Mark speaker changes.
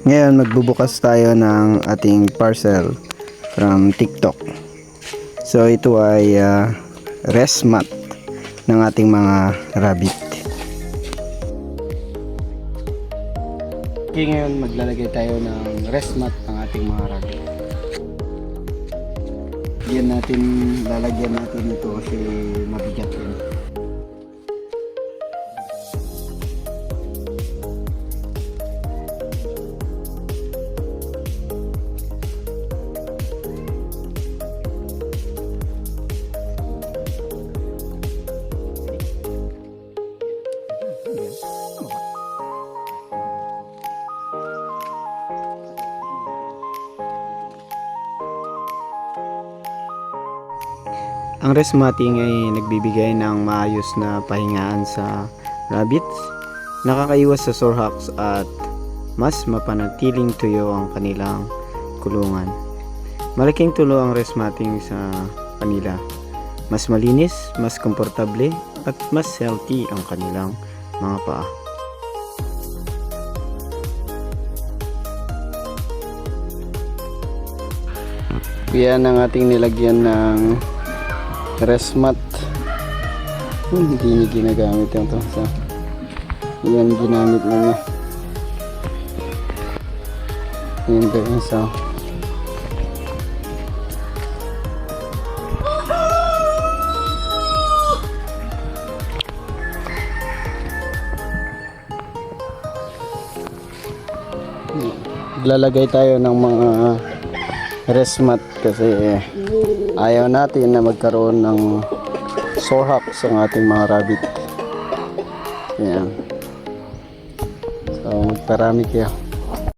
Speaker 1: Ngayon magbubukas tayo ng ating parcel from TikTok. So ito ay rest mat ng ating mga rabbit. Okay, ngayon maglalagay tayo ng rest mat ng ating mga rabbit. Lalagyan natin ito kasi mabigat yun. Ang rest matting ay nagbibigay ng maayos na pahingaan sa rabbits, nakakaiwas sa sore hocks at mas mapanatiling tuyo ang kanilang kulungan. Malaking tulong ang rest matting sa kanila. Mas malinis, mas komportable at mas healthy ang kanilang mga paa. Yan ang ating nilagyan ng rest mat. Hindi niya ginagamit yung to. So, yan ginamit na niya. Yan doon sa lalagay tayo ng mga rest mat kasi ayaw natin na magkaroon ng sore hocks sa ating mga rabbit. Yan. So magparami kayo.